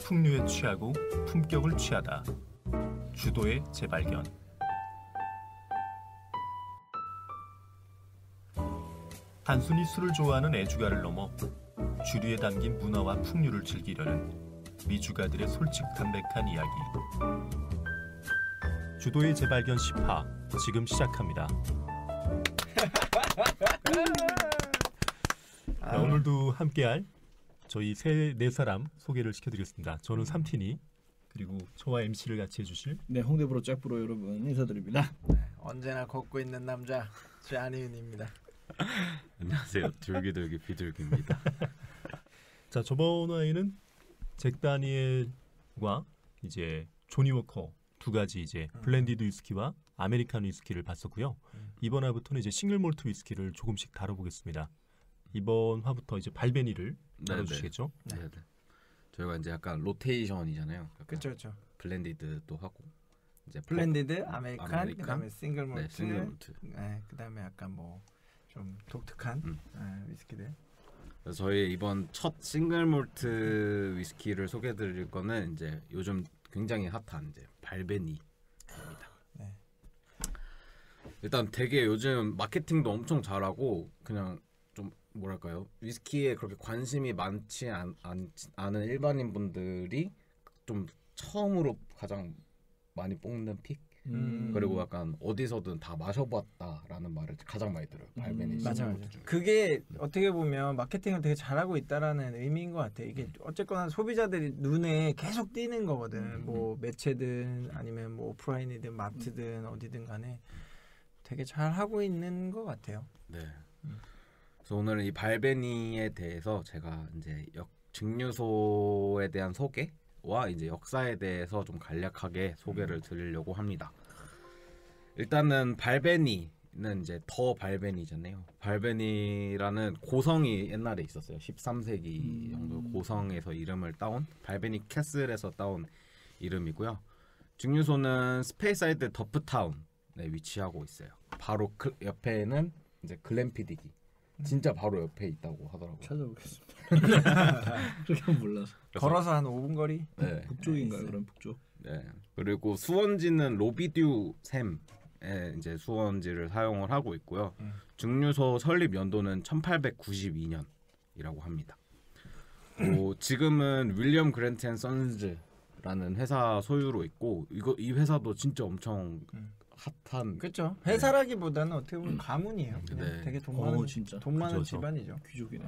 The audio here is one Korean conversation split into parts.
풍류에 취하고 품격을 취하다. 주도의 재발견. 단순히 술을 좋아하는 애주가를 넘어 주류에 담긴 문화와 풍류를 즐기려는 미주가들의 솔직 담백한 이야기. 주도의 재발견 10화 지금 시작합니다. 오늘도 함께할 저희 네 사람 소개를 시켜드리겠습니다. 저는 삼티니, 그리고 저와 MC를 같이 해주실 홍대브로 짝브로 여러분 인사드립니다. 언제나 걷고 있는 남자 쟈니은입니다. 안녕하세요. 둘기둘기 비둘기입니다. 자, 저번 화에는 잭 다니엘과 이제 조니 워커 두 가지 이제 블렌디드 위스키와 아메리칸 위스키를 봤었고요. 이번 화부터는 이제 싱글 몰트 위스키를 조금씩 다뤄보겠습니다. 이번 화부터 이제 발베니를 다뤄주시겠죠? 네. 저희가 이제 약간 로테이션이잖아요. 그렇죠. 블렌디드도 하고 이제 블렌디드, 아메리칸, 그다음에 싱글 몰트, 싱글 몰트. 네, 그다음에 약간 뭐 좀 독특한 위스키들. 그래서 저희 이번 첫 싱글 몰트 위스키를 소개해드릴 거는 이제 요즘 굉장히 핫한 이제 발베니입니다. 네. 일단 되게 요즘 마케팅도 엄청 잘하고 그냥 좀 뭐랄까요, 위스키에 그렇게 관심이 많지 않은 일반인 분들이 좀 처음으로 가장 많이 뽑는 픽. 그리고 약간 어디서든 다 마셔봤다라는 말을 가장 많이 들어요. 발베니. 맞아. 그게 어떻게 보면 마케팅을 되게 잘하고 있다라는 의미인 것 같아. 이게 어쨌거나 소비자들이 눈에 계속 띄는 거거든. 뭐 매체든 아니면 뭐 오프라인이든 마트든 어디든 간에 되게 잘 하고 있는 것 같아요. 네. 그래서 오늘은 이 발베니에 대해서 제가 이제 증류소에 대한 소개와 이제 역사에 대해서 좀 간략하게 소개를 드리려고 합니다. 일단은 발베니는 이제 더 발베니잖아요. 발베니라는 고성이 옛날에 있었어요. 13세기 정도 고성에서 이름을 따온 발베니 캐슬에서 따온 이름이고요. 증류소는 스페이사이드 더프타운에 위치하고 있어요. 바로 그 옆에는 이제 글램피딕이 진짜 바로 옆에 있다고 하더라고요. 찾아보겠습니다. 그렇게 몰라서. 걸어서 한 5분 거리? 네. 북쪽인가요? 그럼 북쪽. 네. 그리고 수원지는 로비듀 샘의 이제 수원지를 사용을 하고 있고요. 증류소 설립 연도는 1892년이라고 합니다. 지금은 윌리엄 그랜트 앤 선즈라는 회사 소유로 있고 이 회사도 진짜 엄청 핫한. 그렇죠. 회사라기보다는 어떻게 보면 가문이에요. 네. 되게 돈 많은 진짜. 돈 많은 그죠. 집안이죠. 귀족이네.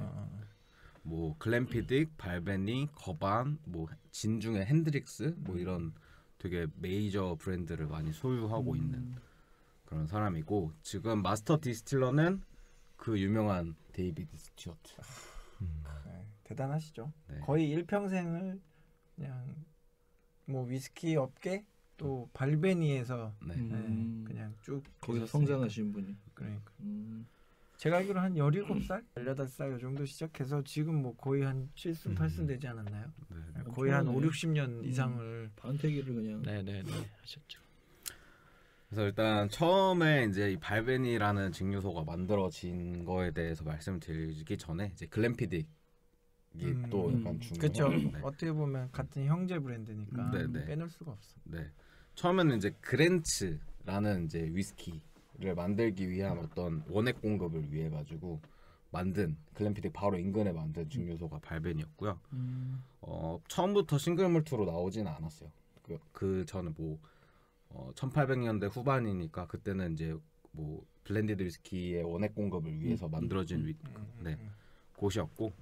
뭐 글램피딕, 발베니, 거반, 뭐 진중의 핸드릭스 뭐 이런 되게 메이저 브랜드를 많이 소유하고 있는 그런 사람이고, 지금 마스터 디스틸러는 그 유명한 데이비드 스튜어트. 네, 대단하시죠. 네. 거의 일평생을 그냥 뭐 위스키 업계 또 발베니에서 네. 그냥 쭉 거기서 계셨으니까. 성장하신 분이. 그러니까 제가 알기로 한 17살, 18살 요 정도 시작해서 지금 뭐 거의 한 7승 8승 되지 않았나요? 네. 거의 한 5, 엄청나네. 60년 이상을 반태기를 그냥. 네네네 하셨죠. 그래서 일단 처음에 이제 이 발베니라는 증류소가 만들어진 거에 대해서 말씀드리기 전에 이제 글램피딕이 또 약간 중요해요. 그렇죠. 네. 어떻게 보면 같은 형제 브랜드니까 네네. 빼놓을 수가 없어. 네. 처음에는 이제 그랜츠라는 이제 위스키를 만들기 위한 어떤 원액 공급을 위해 가지고 만든, 글램피딕 바로 인근에 만든 증류소가 발베니였고요. 처음부터 싱글 몰트로 나오지는 않았어요. 그 전에 뭐 1800년대 후반이니까 그때는 이제 뭐 블렌디드 위스키의 원액 공급을 위해서 만들어진 곳이었고,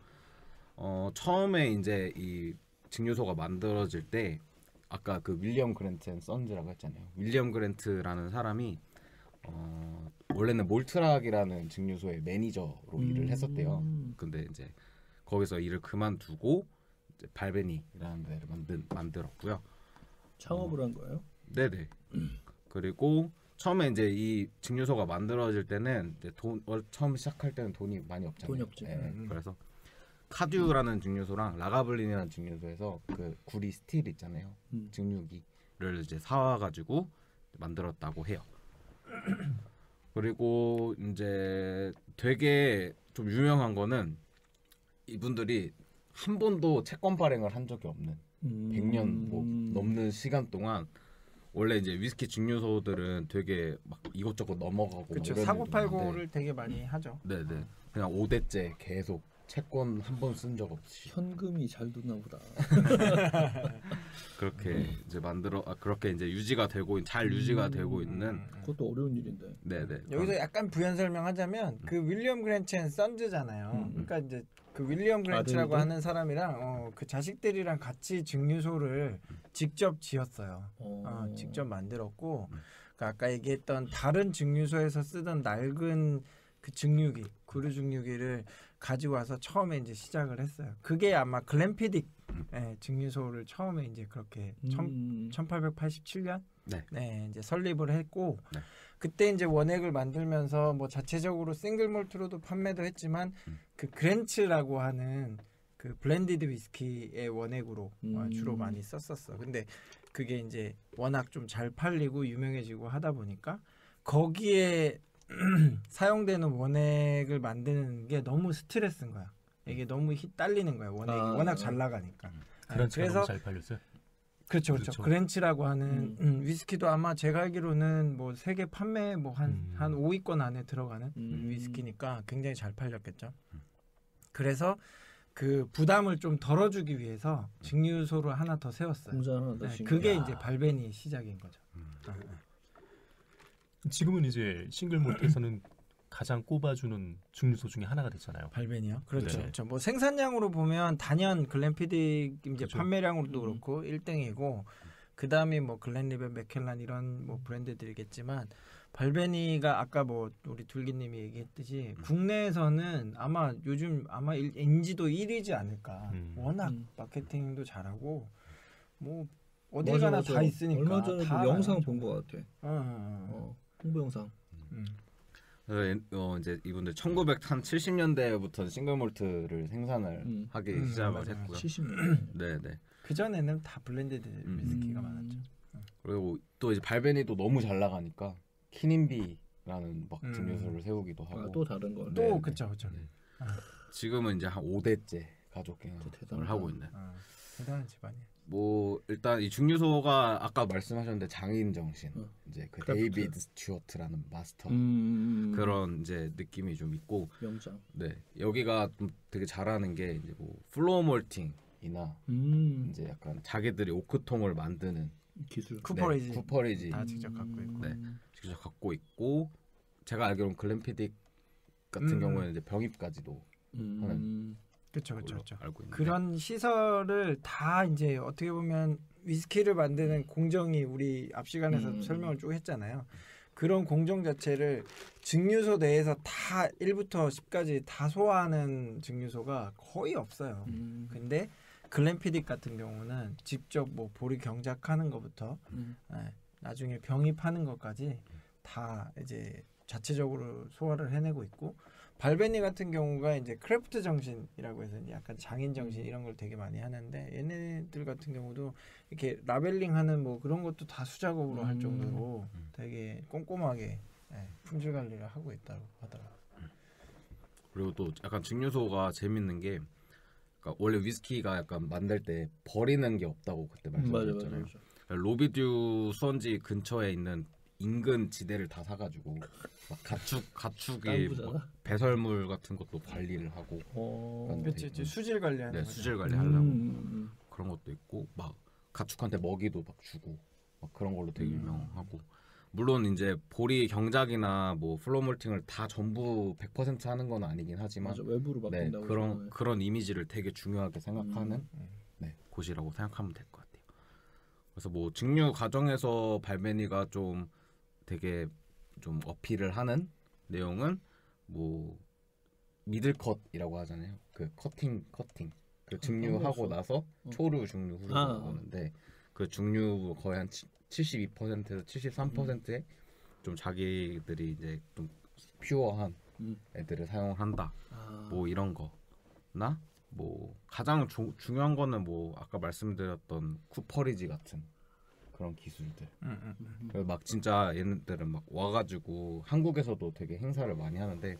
처음에 이제 이 증류소가 만들어질 때 아까 그 윌리엄 그랜트 앤 선즈라고 했잖아요. 윌리엄 그랜트라는 사람이 원래는 몰트락이라는 증류소의 매니저로 일을 했었대요. 근데 이제 거기서 일을 그만두고 이제 발베니라는 데를 만들었고요. 창업을 한 거예요? 네네. 그리고 처음에 이제 이 증류소가 만들어질 때는 이제 처음 시작할 때는 돈이 많이 없잖아요. 돈이 없지. 네. 그래서 카듀라는 증류소랑 라가블린이라는 증류소에서 그 구리 스틸 있잖아요. 증류기를 이제 사와가지고 만들었다고 해요. 그리고 이제 되게 좀 유명한 거는 이분들이 한 번도 채권 발행을 한 적이 없는 100년 뭐 넘는 시간 동안 원래 이제 위스키 증류소들은 되게 막 이것저것 넘어가고 그렇죠. 뭐 이런 사고 일도 팔고를 많은데 되게 많이 하죠. 네네 그냥 5대째 계속 채권 한 번 쓴 적 없이 현금이 잘 도나 보다. 그렇게 이제 그렇게 이제 유지가 되고 잘 유지가 되고 있는 그것도 어려운 일인데. 네네 여기서 약간 부연 설명하자면 그 윌리엄 그랜츠 앤 선즈잖아요. 그러니까 이제 그 윌리엄 그랜츠라고 아들들? 하는 사람이랑 그 자식들이랑 같이 증류소를 직접 지었어요. 직접 만들었고 그러니까 아까 얘기했던 다른 증류소에서 쓰던 낡은 그 증류기, 구류 증류기를 가지고 와서 처음에 이제 시작을 했어요. 그게 아마 글렌피딕 증류소를 처음에 이제 그렇게 1887년 네. 이제 설립을 했고 네. 그때 이제 원액을 만들면서 뭐 자체적으로 싱글 몰트로도 판매도 했지만 그 그랜츠라고 하는 그 블렌디드 위스키의 원액으로 주로 많이 썼었어. 근데 그게 이제 워낙 좀 잘 팔리고 유명해지고 하다 보니까 거기에 사용되는 원액을 만드는 게 너무 스트레스인 거야. 이게 너무 딸리는 거야. 원액이 워낙 잘 나가니까. 그란치가 그래서 너무 잘 팔렸어요. 그렇죠. 그렇죠. 그랜치라고 하는 위스키도 아마 제가 알기로는 뭐 세계 판매 뭐 한 5위권 안에 들어가는 위스키니까 굉장히 잘 팔렸겠죠. 그래서 그 부담을 좀 덜어주기 위해서 증류소를 하나 더 세웠어요. 공장 하나 더 그게 이제 발벤이 시작인 거죠. 지금은 이제 싱글 몰트에서는 가장 꼽아주는 증류소 중에 하나가 됐잖아요. 발벤이요? 그렇죠. 네. 그렇죠. 뭐 생산량으로 보면 단연 글렌피딕 이제 그렇죠. 판매량으로도 그렇고 1등이고 그 다음에 뭐 글렌리벳, 맥켈란 이런 뭐 브랜드들이겠지만 발베니가 아까 뭐 우리 둘기님이 얘기했듯이 국내에서는 아마 요즘 아마 인지도 1위지 않을까. 워낙 마케팅도 잘하고 뭐 어딜 가나 다 있으니까. 얼마 전에 다 영상 본 것 같아. 홍보 영상. 이제 이분들 1970년대부터 싱글몰트를 생산을 하기 시작을 맞아요. 했고요. 70년. 네네. 그 전에는 다 블렌디드 위스키가 많았죠. 그리고 또 이제 발베니도 너무 잘 나가니까 키닌비라는 막 증류소를 세우기도 하고 또 다른 거. 또 네, 그쵸. 지금은 이제 한 5대째 가족 대단하다. 경영을 하고 있는. 대단한 집안이에요. 뭐 일단 이 증류소가 아까 말씀하셨는데 장인 정신, 이제 그 크래프트. 데이비드 스튜어트라는 마스터 그런 이제 느낌이 좀 있고, 명장. 네 여기가 좀 되게 잘하는 게 이제 뭐 플로어 몰팅이나 이제 약간 자기들이 오크통을 만드는 기술. 쿠퍼리지. 쿠퍼리지 다 직접 갖고 있고. 네 직접 갖고 있고, 제가 알기로는 글렌피딕 같은 경우에는 이제 병입까지도 하는 그렇죠. 걸로 알고 있는데 그런 시설을 다 이제 어떻게 보면 위스키를 만드는 공정이 우리 앞 시간에서 설명을 쭉 했잖아요. 그런 공정 자체를 증류소 내에서 다 1부터 10까지 다 소화하는 증류소가 거의 없어요. 근데 글렌피딕 같은 경우는 직접 뭐 보리 경작하는 것부터 나중에 병입하는 것까지 다 이제 자체적으로 소화를 해내고 있고, 발베니 같은 경우가 이제 크래프트 정신이라고 해서 약간 장인 정신 이런 걸 되게 많이 하는데, 얘네들 같은 경우도 이렇게 라벨링하는 뭐 그런 것도 다 수작업으로 할 정도로 되게 꼼꼼하게 품질 관리를 하고 있다고 하더라고요. 그리고 또 약간 증류소가 재밌는 게, 그러니까 원래 위스키가 약간 만들 때 버리는 게 없다고 그때 말씀드렸잖아요. 맞아. 로비듀 수원지 근처에 있는 인근 지대를 다 사가지고 막 가축이 막 배설물 같은 것도 관리를 하고, 그렇지, 수질 관리하는 네, 거죠. 수질 관리하려고 그런 것도 있고, 막 가축한테 먹이도 막 주고 막 그런 걸로 되게 유명하고, 물론 이제 보리 경작이나 뭐 플로어 몰팅을 다 전부 100% 하는 건 아니긴 하지만, 맞아, 외부로 네, 바뀐다고. 그런 이미지를 되게 중요하게 생각하는 네, 곳이라고 생각하면 될 것 같아요. 그래서 뭐 증류 과정에서 발베니가 좀 되게 좀 어필을 하는 내용은 뭐 미들컷이라고 하잖아요. 그 커팅 그 증류하고 나서 초류 중류 후루가 나오는데, 그 중류 거의 한 72%에서 73%에 좀 자기들이 이제 좀 퓨어한 애들을 사용한다. 뭐 이런 거나 뭐 가장 중요한 거는 뭐 아까 말씀드렸던 쿠퍼리지 같은 그런 기술들. 그래서 막 진짜 얘네들은 막 와가지고 한국에서도 되게 행사를 많이 하는데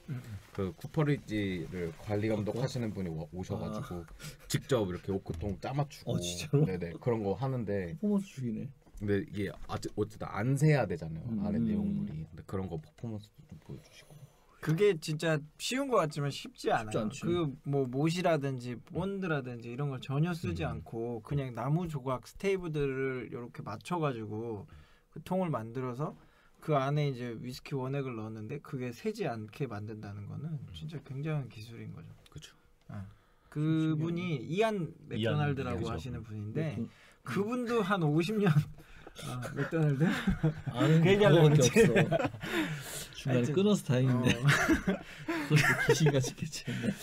그 쿠퍼리지를 관리 감독하시는 분이 오셔가지고 직접 이렇게 오크통 짜맞추고 진짜로? 네네 그런 거 하는데 퍼포먼스 죽이네. 근데 이게 어쨌든 안 세야 되잖아요 안에 내용물이. 근데 그런 거 퍼포먼스도 좀 보여주시고. 그게 진짜 쉬운 것 같지만 쉽지 않아요. 않지. 그 뭐 못이라든지 본드라든지 이런 걸 전혀 쓰지 않고 그냥 나무 조각 스테이브들을 이렇게 맞춰가지고 그 통을 만들어서 그 안에 이제 위스키 원액을 넣었는데 그게 새지 않게 만든다는 거는 진짜 굉장한 기술인 거죠. 그렇죠. 그분이 이안 맥도날드라고 그죠. 하시는 분인데 그분도 한 50년 맥도날드 아는 그 게 얘기하려고 그거밖에 그랬지. 없어. 중간에 하여튼, 끊어서 다행인데 그것도 귀신같이 개체했네.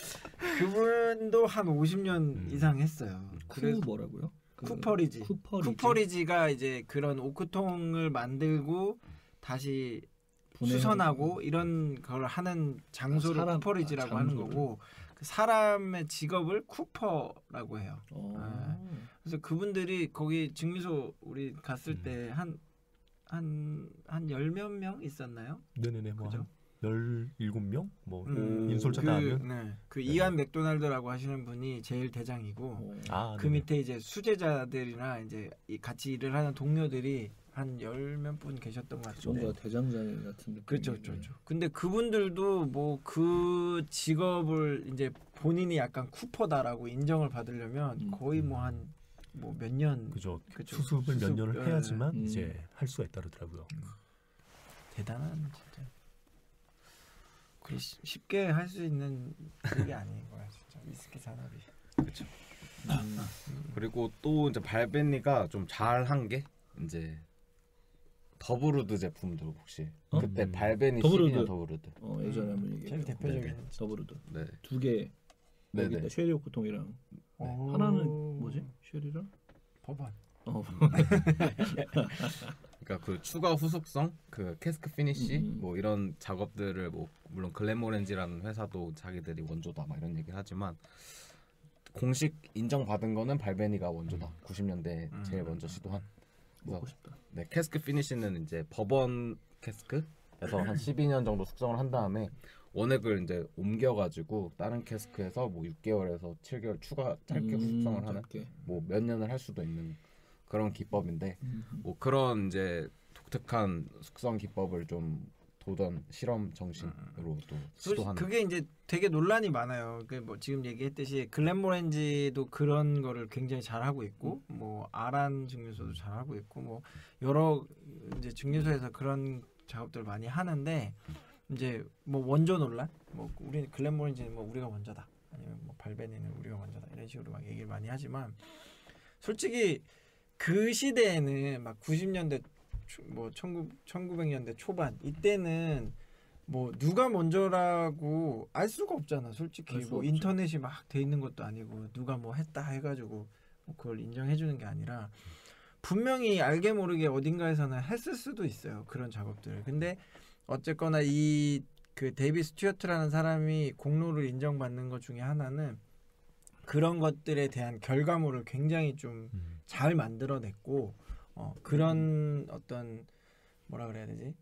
그분도 한 50년 이상 했어요. 그 뭐라고요? 쿠퍼리지. 쿠퍼리지. 쿠퍼리지가 이제 그런 오크통을 만들고 다시 분해하고. 수선하고 이런 걸 하는 장소를 사람, 쿠퍼리지라고 하는 장소를. 거고 그 사람의 직업을 쿠퍼라고 해요. 어. 그래서 그분들이 거기 증류소 우리 갔을 때 한 10몇 명 있었나요? 네네네 뭐 그죠? 한 17명 뭐 인솔자 다 하면 그 이안 맥도날드라고 하시는 분이 제일 대장이고 아 그 네네. 밑에 이제 수제자들이나 이제 같이 일을 하는 동료들이 한 10몇 분 계셨던 것 같은데. 뭔가 대장장이 같은 느낌. 그렇죠. 근데 그분들도 뭐 그 직업을 이제 본인이 약간 쿠퍼다라고 인정을 받으려면 거의 뭐 한 뭐 몇 년 그죠. 그쵸. 수습을 몇 수습, 년을 예. 해야지만 이제 할 수가 있다 그러더라고요. 대단한 진짜. 그 쉽게 할 수 있는 일이 아닌 거야 진짜 위스키 산업이. 그렇죠. 그리고 또 이제 발베니가 좀 잘한 게 이제 더브루드 제품들 혹시 그때 발베니 더브루드. 시리나 더브루드. 예전에 한번 얘기해. 제일 대표적인 더브루드. 네. 두 개. 네네. 여기다 쉐리 오크통이랑 오. 하나는 뭐지? 쉐리랑? 법안. 그러니까 그 추가 후속성, 그 캐스크 피니시 뭐 이런 작업들을 뭐 물론 글렌모렌지라는 회사도 자기들이 원조다 막 이런 얘기를 하지만 공식 인정받은 거는 발베니가 원조다. 90년대 제일 먼저 시도한. 먹고 싶다. 네, 캐스크 피니시는 이제 버번 캐스크에서 한 12년 정도 숙성을 한 다음에 원액을 이제 옮겨가지고 다른 캐스크에서 뭐 6개월에서 7개월 추가 짧게 숙성을 하는 짧게. 뭐 몇 년을 할 수도 있는 그런 기법인데 뭐 그런 이제 독특한 숙성 기법을 좀 도전 실험 정신으로 또 시도하는. 그게 이제 되게 논란이 많아요. 그 뭐 지금 얘기했듯이 글렌모렌지도 그런 거를 굉장히 잘하고 있고 뭐 아란 증류소도 잘하고 있고 뭐 여러 이제 증류소에서 그런 작업들을 많이 하는데 이제 뭐 원조 논란, 뭐 우리 글렌모렌지는 뭐 우리가 원조다, 아니면 뭐 발베니는 우리가 원조다 이런 식으로 막 얘기를 많이 하지만 솔직히 그 시대에는 막 90년대 뭐 1900년대 초반 이때는 뭐 누가 먼저라고 알 수가 없잖아. 솔직히 알수 뭐 없지. 인터넷이 막 돼 있는 것도 아니고 누가 뭐 했다 해가지고 뭐 그걸 인정해 주는 게 아니라 분명히 알게 모르게 어딘가에서는 했을 수도 있어요. 그런 작업들을. 근데 어쨌거나 이 그 데이비 스튜어트라는 사람이 공로를 인정받는 것 중에 하나는 그런 것들에 대한 결과물을 굉장히 좀 잘 만들어냈고 그런 어떤 뭐라 그래야 되지?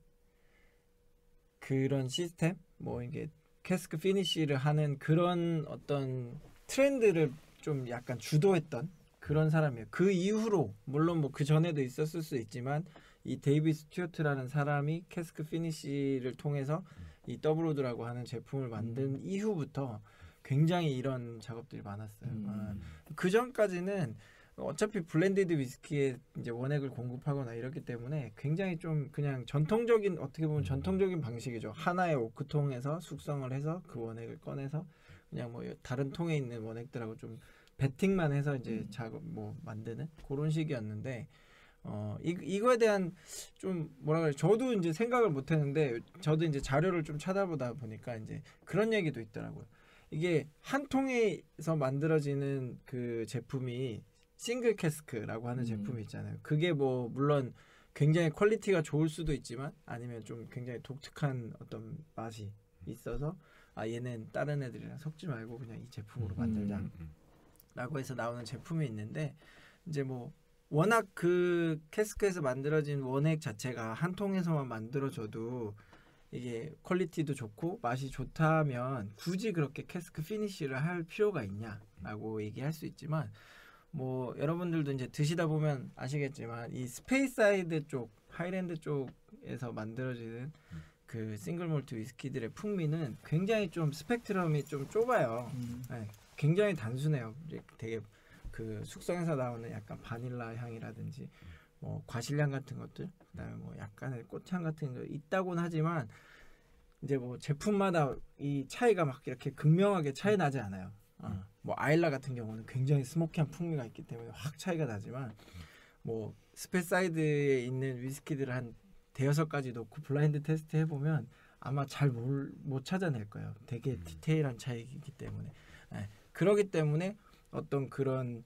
그런 시스템? 뭐 이게 캐스크 피니시를 하는 그런 어떤 트렌드를 좀 약간 주도했던 그런 사람이에요. 그 이후로 물론 뭐 그 전에도 있었을 수 있지만 이 데이비 스튜어트라는 사람이 캐스크 피니시를 통해서 이 더블로드라고 하는 제품을 만든 이후부터 굉장히 이런 작업들이 많았어요. 그 전까지는 어차피 블렌디드 위스키에 이제 원액을 공급하거나 이렇기 때문에 굉장히 좀 그냥 전통적인 어떻게 보면 전통적인 방식이죠. 하나의 오크통에서 숙성을 해서 그 원액을 꺼내서 그냥 뭐 다른 통에 있는 원액들하고 좀 베팅만 해서 이제 작업 뭐 만드는 그런 식이었는데 이거에 대한 좀 뭐라 그래 저도 이제 생각을 못 했는데 저도 이제 자료를 좀 찾아보다 보니까 이제 그런 얘기도 있더라고요. 이게 한 통에서 만들어지는 그 제품이 싱글 캐스크라고 하는 제품이 있잖아요. 그게 뭐 물론 굉장히 퀄리티가 좋을 수도 있지만 아니면 좀 굉장히 독특한 어떤 맛이 있어서 아 얘는 다른 애들이랑 섞지 말고 그냥 이 제품으로 만들자라고 해서 나오는 제품이 있는데 이제 뭐 워낙 그 캐스크에서 만들어진 원액 자체가 한 통에서만 만들어져도 이게 퀄리티도 좋고 맛이 좋다면 굳이 그렇게 캐스크 피니쉬를 할 필요가 있냐라고 얘기할 수 있지만 뭐 여러분들도 이제 드시다 보면 아시겠지만 이 스페이사이드 쪽 하이랜드 쪽에서 만들어지는 그 싱글 몰트 위스키들의 풍미는 굉장히 좀 스펙트럼이 좀 좁아요. 네, 굉장히 단순해요. 이제 되게 그 숙성에서 나오는 약간 바닐라 향이라든지 뭐 과실향 같은 것들, 그다음에 뭐 약간의 꽃향 같은 거 있다고는 하지만 이제 뭐 제품마다 이 차이가 막 이렇게 극명하게 차이 나지 않아요. 뭐 아일라 같은 경우는 굉장히 스모키한 풍미가 있기 때문에 확 차이가 나지만 뭐 스페사이드에 있는 위스키들을 한 대여섯 가지 놓고 블라인드 테스트 해보면 아마 잘 못 찾아낼 거예요. 되게 디테일한 차이이기 때문에. 네. 그러기 때문에 어떤 그런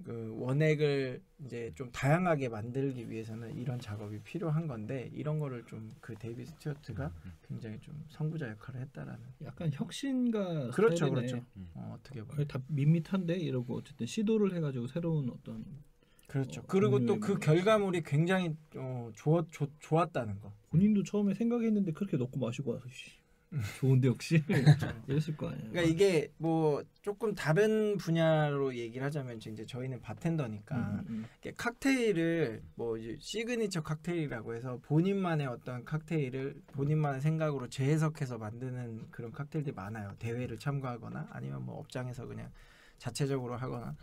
그 원액을 이제 좀 다양하게 만들기 위해서는 이런 작업이 필요한 건데 이런 거를 좀 그 데이비 스튜어트가 굉장히 좀 선구자 역할을 했다라는. 약간 혁신가 그렇죠, 스타일이네. 그렇죠. 어떻게 보면 다 밋밋한데 이러고 어쨌든 시도를 해가지고 새로운 어떤 그렇죠. 그리고 또 그 결과물이 굉장히 좋았다는 거. 본인도 처음에 생각했는데 그렇게 넣고 마시고 와서 좋은데 역시 이랬을 거 아니에요. 그러니까 이게 뭐 조금 다른 분야로 얘기를 하자면 이제 저희는 바텐더니까 이게 칵테일을 뭐 이제 시그니처 칵테일이라고 해서 본인만의 어떤 칵테일을 본인만의 생각으로 재해석해서 만드는 그런 칵테일들이 많아요. 대회를 참가하거나 아니면 뭐 업장에서 그냥 자체적으로 하거나.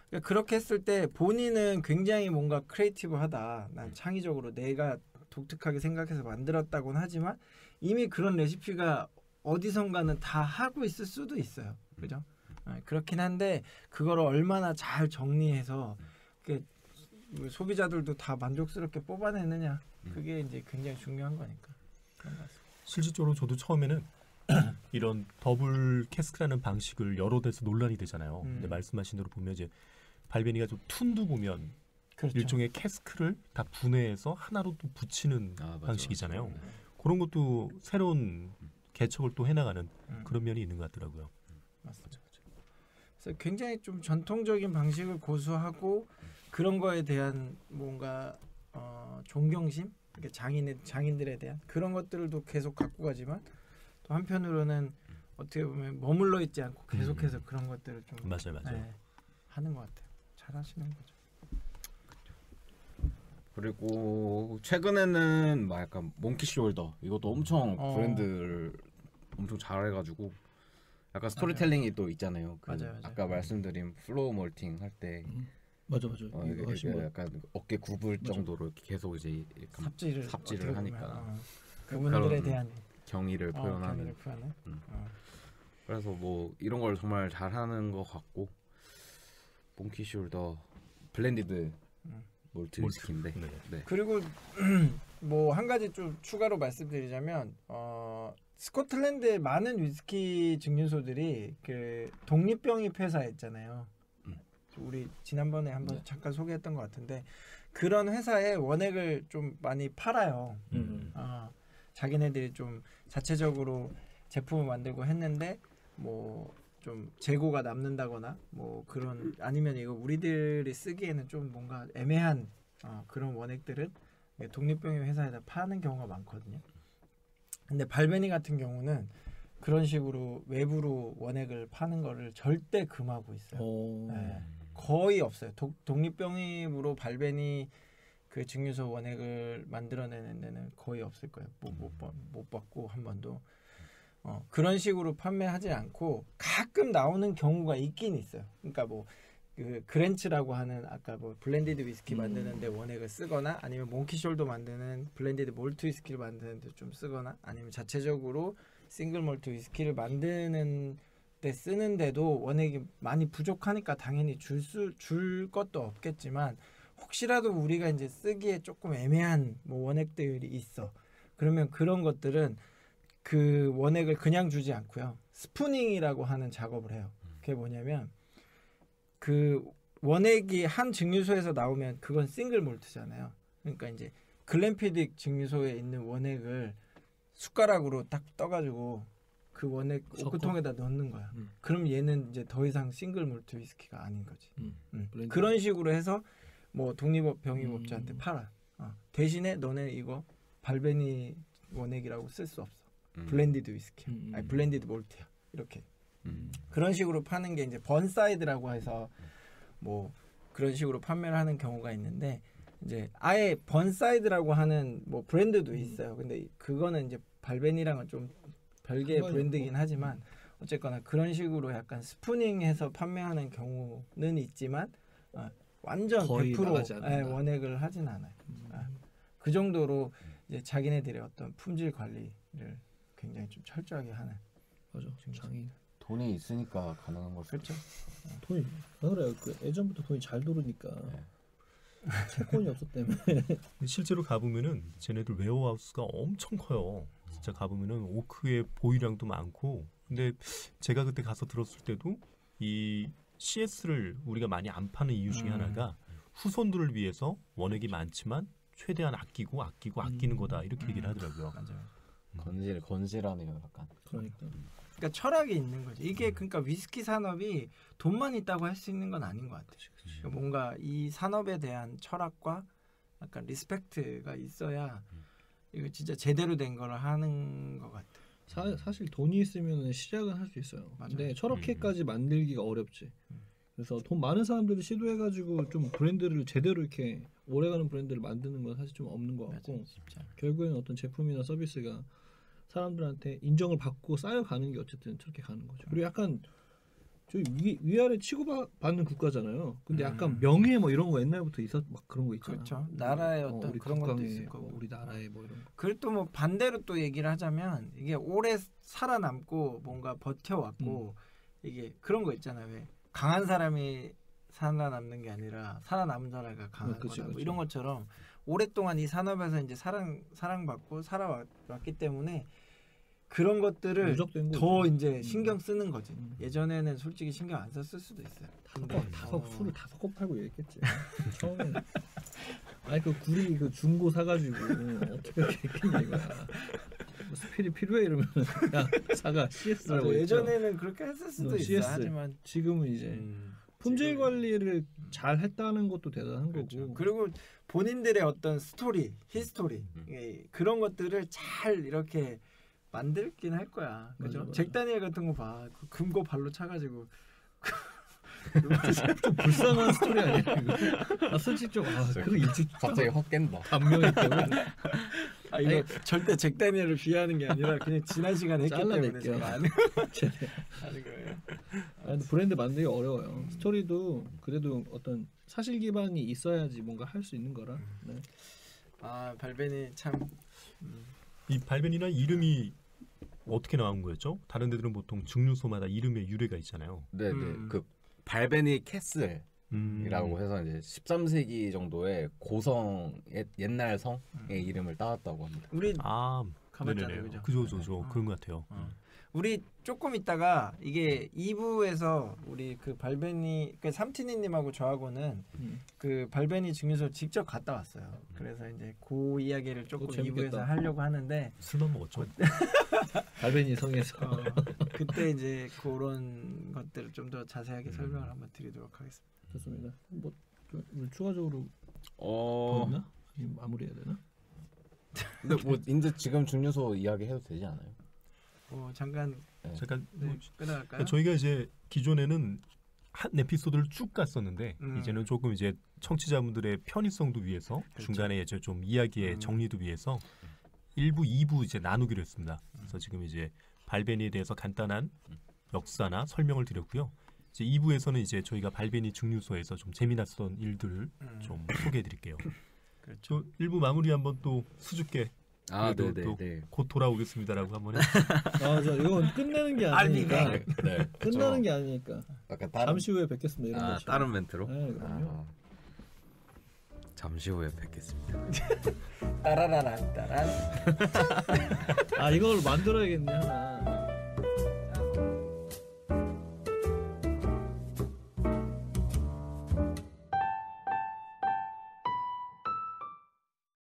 그러니까 그렇게 했을 때 본인은 굉장히 뭔가 크리에이티브하다. 난 창의적으로 내가 독특하게 생각해서 만들었다고는 하지만 이미 그런 레시피가 어디선가는 다 하고 있을 수도 있어요. 그죠? 그렇긴 한데 그거를 얼마나 잘 정리해서 소비자들도 다 만족스럽게 뽑아내느냐 그게 이제 굉장히 중요한 거니까. 그런 것 같습니다. 실질적으로 저도 처음에는 이런 더블 캐스크라는 방식을 여러 데서 논란이 되잖아요. 근데 말씀하신 대로 보면 이제 발베니가 좀 툰도 보면 그렇죠. 일종의 캐스크를 다 분해해서 하나로 또 붙이는 방식이잖아요. 그런 것도 새로운 개척을 또 해나가는 그런 면이 있는 것 같더라고요. 맞습니다. 그래서 굉장히 좀 전통적인 방식을 고수하고 그런 거에 대한 뭔가 존경심, 장인들에 대한 그런 것들도 계속 갖고 가지만 또 한편으로는 어떻게 보면 머물러 있지 않고 계속해서 그런 것들을 좀 맞아요. 네, 하는 것 같아요. 잘하시는 거죠. 그리고 최근에는 막 약간 몽키 숄더 이것도 엄청 브랜드를 엄청 잘해가지고 약간 스토리텔링이 또 있잖아요. 그 맞아요. 아까 말씀드린 플로우 몰팅 할 때 맞아. 이게 약간 어깨 굽을 정도로 이렇게 계속 이제 약간 삽질을 하니까 그분들에 대한 경의를 표현하는. 그래서 뭐 이런 걸 정말 잘하는 것 같고 몽키 숄더 블렌디드 몰트 위스키인데. 네. 그리고 뭐 한 가지 좀 추가로 말씀드리자면 스코틀랜드의 많은 위스키 증류소들이 그 독립병입 회사 있잖아요. 우리 지난번에 한번 잠깐 소개했던 것 같은데 그런 회사에 원액을 좀 많이 팔아요. 자기네들이 좀 자체적으로 제품을 만들고 했는데 뭐 좀 재고가 남는다거나 뭐 그런 아니면 이거 우리들이 쓰기에는 좀 뭔가 애매한 그런 원액들은 독립병입 회사에다 파는 경우가 많거든요. 근데 발베니 같은 경우는 그런 식으로 외부로 원액을 파는 거를 절대 금하고 있어요. 네, 거의 없어요. 독립병입으로 발베니 그 증류소 원액을 만들어내는 데는 거의 없을 거예요. 못 봤고 한 번도. 그런 식으로 판매하지 않고 가끔 나오는 경우가 있긴 있어요. 그러니까 뭐 그 그랜츠라고 하는 아까 뭐 블렌디드 위스키 만드는데 원액을 쓰거나 아니면 몽키숄더 만드는 블렌디드 몰트 위스키를 만드는데 좀 쓰거나 아니면 자체적으로 싱글 몰트 위스키를 만드는 데 쓰는데도 원액이 많이 부족하니까 당연히 줄 것도 없겠지만 혹시라도 우리가 이제 쓰기에 조금 애매한 뭐 원액들이 있어. 그러면 그런 것들은 그 원액을 그냥 주지 않고요. 스푸닝이라고 하는 작업을 해요. 그게 뭐냐면 그 원액이 한 증류소에서 나오면 그건 싱글 몰트잖아요. 그러니까 이제 글램피딕 증류소에 있는 원액을 숟가락으로 딱 떠가지고 그 원액 오크통에다 넣는 거야. 그럼 얘는 이제 더 이상 싱글 몰트 위스키가 아닌 거지. 그런 식으로 해서 뭐 독립업 병입업자한테 팔아. 대신에 너네 이거 발베니 원액이라고 쓸 수 없어. 블렌디드 위스키, 아니 블렌디드 몰트야. 이렇게 그런 식으로 파는 게 이제 번사이드라고 해서 뭐 그런 식으로 판매를 하는 경우가 있는데 이제 아예 번사이드라고 하는 뭐 브랜드도 있어요. 근데 그거는 이제 발베니랑은 좀 별개의 브랜드이긴 하지만 어쨌거나 그런 식으로 약간 스푸닝해서 판매하는 경우는 있지만 완전 거의 100% 원액을 하진 않아요. 그 정도로 이제 자기네들의 어떤 품질 관리를 굉장히 좀 철저하게 하는. 맞아. 장인. 돈이 있으니까 가능한 걸 그렇죠. 돈이 그래요. 그 예전부터 돈이 잘 돌으니까 채권이 없었다며. 실제로 가보면은 쟤네들 웨어하우스가 엄청 커요. 진짜 가보면은 오크의 보유량도 많고. 근데 제가 그때 가서 들었을 때도 이 CS를 우리가 많이 안 파는 이유 중에 하나가 후손들을 위해서 원액이 많지만 최대한 아끼는 거다 이렇게 얘기를 하더라고요. 맞아요. 건실하네요, 약간. 그러니까 철학이 있는 거지. 이게 그러니까 위스키 산업이 돈만 있다고 할 수 있는 건 아닌 것 같아요. 그러니까 뭔가 이 산업에 대한 철학과 약간 리스펙트가 있어야 이거 진짜 제대로 된 걸 하는 것 같아요. 사실 돈이 있으면 시작은 할 수 있어요. 맞아요. 근데 저렇게까지 만들기가 어렵지. 그래서 돈 많은 사람들이 시도해가지고 좀 브랜드를 제대로 이렇게 오래가는 브랜드를 만드는 건 사실 좀 없는 것 같고 맞아요. 결국에는 어떤 제품이나 서비스가 사람들한테 인정을 받고 쌓여가는 게 어쨌든 저렇게 가는 거죠. 그리고 약간 저희 위아래 치고받는 국가잖아요. 근데 약간 명예 뭐 이런 거 옛날부터 있었 막 그런 거 있잖아. 그렇죠. 나라의 어떤 우리 그런 것도 국강의, 있을 거고. 우리 나라의 뭐 이런 거. 그리고 또 뭐 반대로 또 얘기를 하자면 이게 오래 살아남고 뭔가 버텨왔고 이게 그런 거 있잖아요. 왜 강한 사람이 살아남는 게 아니라 살아남은 자가 강한 거다. 뭐 이런 것처럼 오랫동안 이 산업에서 이제 사랑받고 살아왔기 때문에 그런 것들을 더 이제 신경 쓰는 거지. 예전에는 솔직히 신경 안 썼을 수도 있어요. 술을 다 섞어 팔고 이랬겠지. 처음에. 아니 그 구리 그 중고 사가지고 어떻게 그렇게 했겠냐 이거야. 뭐 스피리 필요해 이러면 야 사가 CS라고. 예전에는 그렇게 했을 수도 있어. CS. 하지만 지금은 이제 품질 관리를 잘 했다는 것도 대단한 그렇죠. 거고. 그리고 본인들의 어떤 스토리, 히스토리 그런 것들을 잘 이렇게 만들긴 할 거야. 그죠? 맞아. 잭 다니엘 같은 거 봐. 그 금고 발로 차가지고 좀 불쌍한 스토리 아니야 이거? 솔직히 좀 그거 일찍 갑자기 확 깬다. 감명이 때문에. 이거 아니, 절대 잭 다니엘을 비하하는 게 아니라 그냥 지난 시간에 했기 때문에 제가 아는 거예요. 아니, 브랜드 만들기 어려워요. 스토리도 그래도 어떤 사실 기반이 있어야지 뭔가 할 수 있는 거라. 네. 발베니 참. 이 발베니나 이름이 어떻게 나온 거였죠? 다른 데들은 보통 증류소마다 이름의 유래가 있잖아요. 네네. 그 발베니 캐슬이라고 해서 이제 13세기 정도의 고성의 옛날 성의 이름을 따왔다고 합니다. 우리 가봤잖아요. 그죠. 그런 것 같아요. 우리 조금 있다가 이게 2부에서 우리 그 발베니 그 삼티니님하고 저하고는 그 발베니 증류소 직접 갔다 왔어요. 그래서 이제 그 이야기를 조금 2부에서 하려고 하는데 술만 먹었죠. 발베니 성에서 그때 이제 그런 것들을 좀 더 자세하게 설명을 한번 드리도록 하겠습니다. 좋습니다. 뭐 추가적으로 더 있나? 마무리해야 되나? 근데 뭐 이제 지금 증류소 이야기 해도 되지 않아요? 잠깐 끊어갈까요? 그러니까 저희가 이제 기존에는 한 에피소드를 쭉 갔었는데 이제는 조금 이제 청취자분들의 편의성도 위해서 중간에 이제 좀 이야기의 정리도 위해서 1부, 2부 이제 나누기로 했습니다. 그래서 지금 이제 발베니에 대해서 간단한 역사나 설명을 드렸고요. 이제 2부에서는 이제 저희가 발베니 증류소에서 좀 재미났던 일들을 좀 소개해드릴게요. 그렇죠. 1부 마무리 한번 또 수줍게 네네. 곧 돌아오겠습니다라고 한번 저 이건 끝내는 게 아니니까. 네. 끝나는 게 아니니까. 약간 잠시 후에 뵙겠습니다. 이런 거죠. 다른 멘트로? 네, 그럼요. 잠시 후에 뵙겠습니다. 따라라란 따란. 이걸 만들어야겠네 하나.